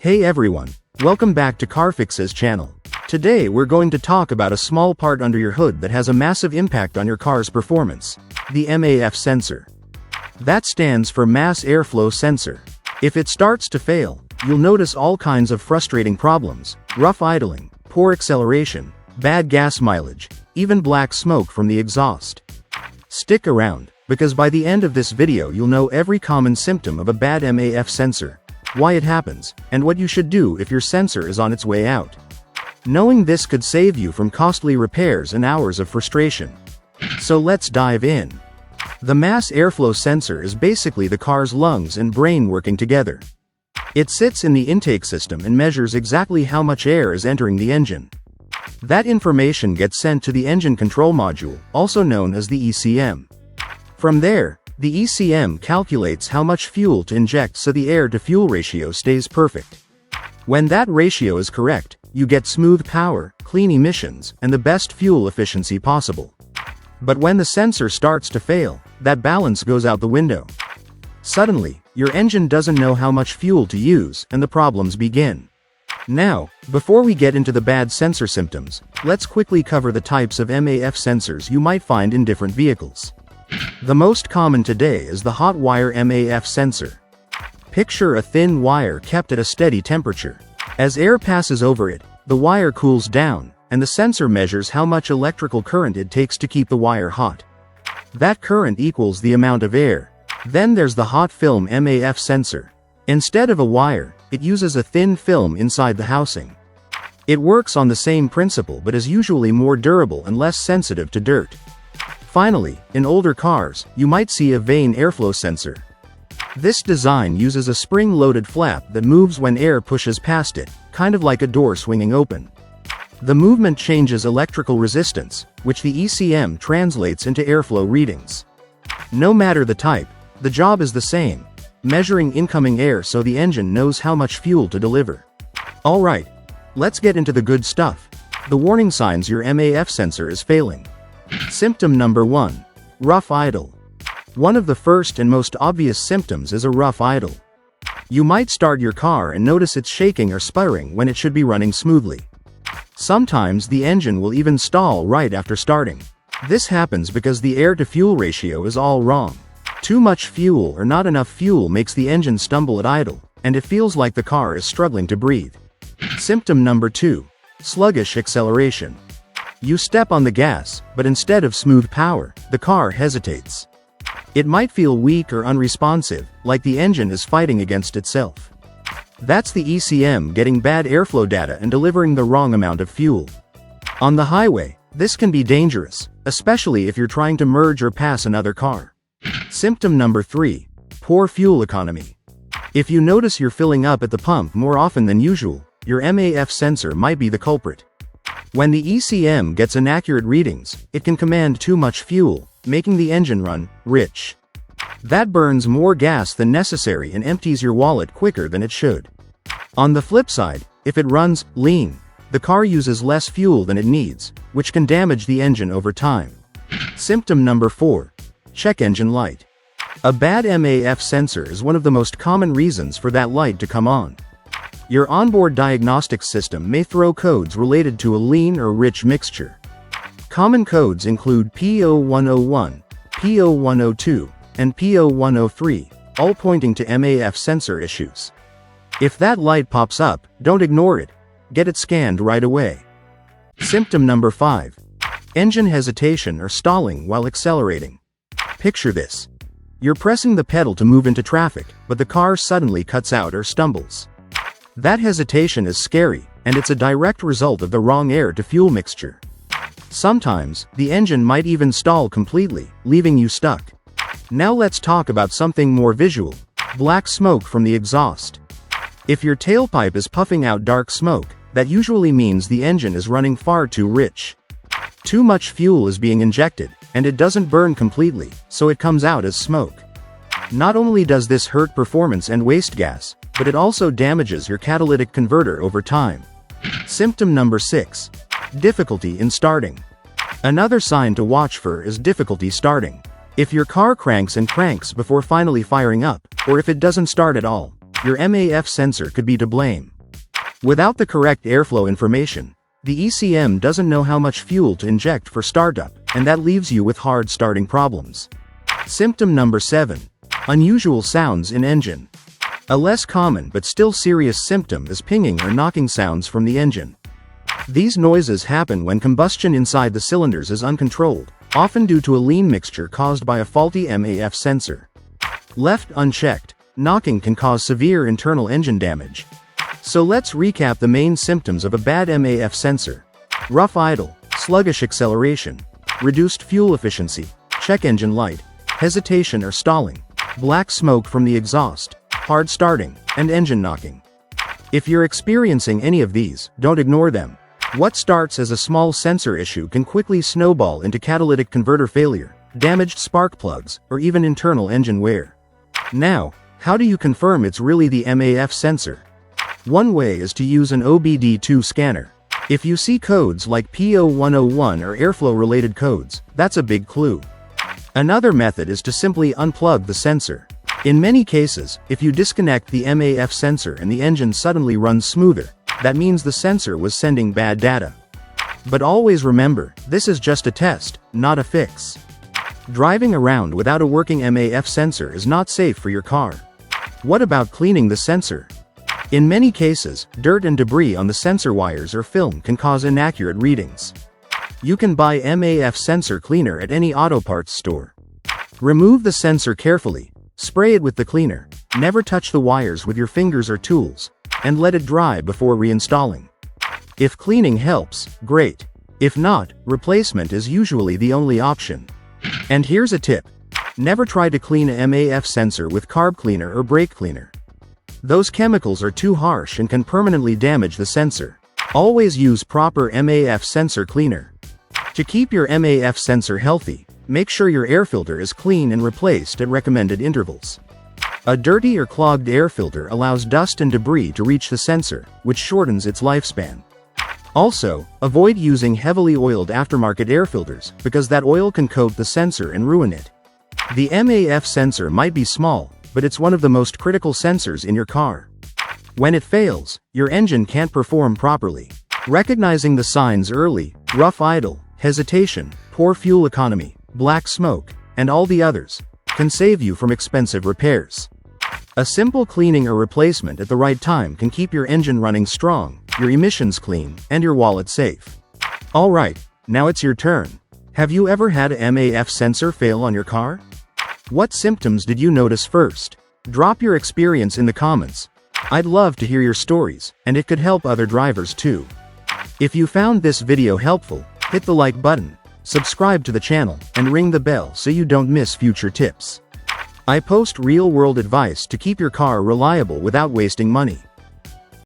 Hey everyone, welcome back to CarFix's channel. Today we're going to talk about a small part under your hood that has a massive impact on your car's performance, the MAF sensor. That stands for mass airflow sensor. If it starts to fail, you'll notice all kinds of frustrating problems: rough idling, poor acceleration, bad gas mileage, even black smoke from the exhaust. Stick around, because by the end of this video you'll know every common symptom of a bad MAF sensor, why it happens, and what you should do if your sensor is on its way out. Knowing this could save you from costly repairs and hours of frustration. So let's dive in. The mass airflow sensor is basically the car's lungs and brain working together. It sits in the intake system and measures exactly how much air is entering the engine. That information gets sent to the engine control module, also known as the ECM. From there, the ECM calculates how much fuel to inject so the air-to-fuel ratio stays perfect. When that ratio is correct, you get smooth power, clean emissions, and the best fuel efficiency possible. But when the sensor starts to fail, that balance goes out the window. Suddenly, your engine doesn't know how much fuel to use, and the problems begin. Now, before we get into the bad sensor symptoms, let's quickly cover the types of MAF sensors you might find in different vehicles. The most common today is the hot wire MAF sensor. Picture a thin wire kept at a steady temperature. As air passes over it, the wire cools down, and the sensor measures how much electrical current it takes to keep the wire hot. That current equals the amount of air. Then there's the hot film MAF sensor. Instead of a wire, it uses a thin film inside the housing. It works on the same principle but is usually more durable and less sensitive to dirt. Finally, in older cars, you might see a vane airflow sensor. This design uses a spring-loaded flap that moves when air pushes past it, kind of like a door swinging open. The movement changes electrical resistance, which the ECM translates into airflow readings. No matter the type, the job is the same: measuring incoming air so the engine knows how much fuel to deliver. Alright, let's get into the good stuff. The warning signs your MAF sensor is failing. Symptom number 1. Rough idle. One of the first and most obvious symptoms is a rough idle. You might start your car and notice it's shaking or sputtering when it should be running smoothly. Sometimes the engine will even stall right after starting. This happens because the air-to-fuel ratio is all wrong. Too much fuel or not enough fuel makes the engine stumble at idle, and it feels like the car is struggling to breathe. Symptom number 2. Sluggish acceleration. You step on the gas, but instead of smooth power, the car hesitates. It might feel weak or unresponsive, like the engine is fighting against itself. That's the ECM getting bad airflow data and delivering the wrong amount of fuel. On the highway, this can be dangerous, especially if you're trying to merge or pass another car. Symptom number 3. Poor fuel economy. If you notice you're filling up at the pump more often than usual, your MAF sensor might be the culprit. When the ECM gets inaccurate readings, it can command too much fuel, making the engine run rich. That burns more gas than necessary and empties your wallet quicker than it should. On the flip side, if it runs lean, the car uses less fuel than it needs, which can damage the engine over time. Symptom number 4. Check engine light. A bad MAF sensor is one of the most common reasons for that light to come on. Your onboard diagnostics system may throw codes related to a lean or rich mixture. Common codes include P0101, P0102, and P0103, all pointing to MAF sensor issues. If that light pops up, don't ignore it. Get it scanned right away. Symptom number 5. Engine hesitation or stalling while accelerating. Picture this. You're pressing the pedal to move into traffic, but the car suddenly cuts out or stumbles. That hesitation is scary, and it's a direct result of the wrong air-to-fuel mixture. Sometimes, the engine might even stall completely, leaving you stuck. Now let's talk about something more visual: black smoke from the exhaust. If your tailpipe is puffing out dark smoke, that usually means the engine is running far too rich. Too much fuel is being injected, and it doesn't burn completely, so it comes out as smoke. Not only does this hurt performance and waste gas, but it also damages your catalytic converter over time. Symptom number 6. Difficulty in starting. Another sign to watch for is difficulty starting. If your car cranks and cranks before finally firing up, or if it doesn't start at all, your MAF sensor could be to blame. Without the correct airflow information, the ECM doesn't know how much fuel to inject for startup, and that leaves you with hard starting problems. Symptom number 7. Unusual sounds in engine. A less common but still serious symptom is pinging or knocking sounds from the engine. These noises happen when combustion inside the cylinders is uncontrolled, often due to a lean mixture caused by a faulty MAF sensor. Left unchecked, knocking can cause severe internal engine damage. So let's recap the main symptoms of a bad MAF sensor. Rough idle, sluggish acceleration, reduced fuel efficiency, check engine light, hesitation or stalling, black smoke from the exhaust, hard starting, and engine knocking. If you're experiencing any of these, don't ignore them. What starts as a small sensor issue can quickly snowball into catalytic converter failure, damaged spark plugs, or even internal engine wear. Now, how do you confirm it's really the MAF sensor? One way is to use an OBD2 scanner. If you see codes like P0101 or airflow-related codes, that's a big clue. Another method is to simply unplug the sensor. In many cases, if you disconnect the MAF sensor and the engine suddenly runs smoother, that means the sensor was sending bad data. But always remember, this is just a test, not a fix. Driving around without a working MAF sensor is not safe for your car. What about cleaning the sensor? In many cases, dirt and debris on the sensor wires or film can cause inaccurate readings. You can buy MAF sensor cleaner at any auto parts store. Remove the sensor carefully, spray it with the cleaner, never touch the wires with your fingers or tools, and let it dry before reinstalling. If cleaning helps, great. If not, replacement is usually the only option. And here's a tip. Never try to clean a MAF sensor with carb cleaner or brake cleaner. Those chemicals are too harsh and can permanently damage the sensor. Always use proper MAF sensor cleaner. To keep your MAF sensor healthy, make sure your air filter is clean and replaced at recommended intervals. A dirty or clogged air filter allows dust and debris to reach the sensor, which shortens its lifespan. Also, avoid using heavily oiled aftermarket air filters, because that oil can coat the sensor and ruin it. The MAF sensor might be small, but it's one of the most critical sensors in your car. When it fails, your engine can't perform properly. Recognizing the signs early, rough idle, hesitation, poor fuel economy, black smoke, and all the others, can save you from expensive repairs. A simple cleaning or replacement at the right time can keep your engine running strong, your emissions clean, and your wallet safe. Alright, now it's your turn. Have you ever had a MAF sensor fail on your car? What symptoms did you notice first? Drop your experience in the comments. I'd love to hear your stories, and it could help other drivers too. If you found this video helpful, hit the like button, subscribe to the channel, and ring the bell so you don't miss future tips. I post real-world advice to keep your car reliable without wasting money.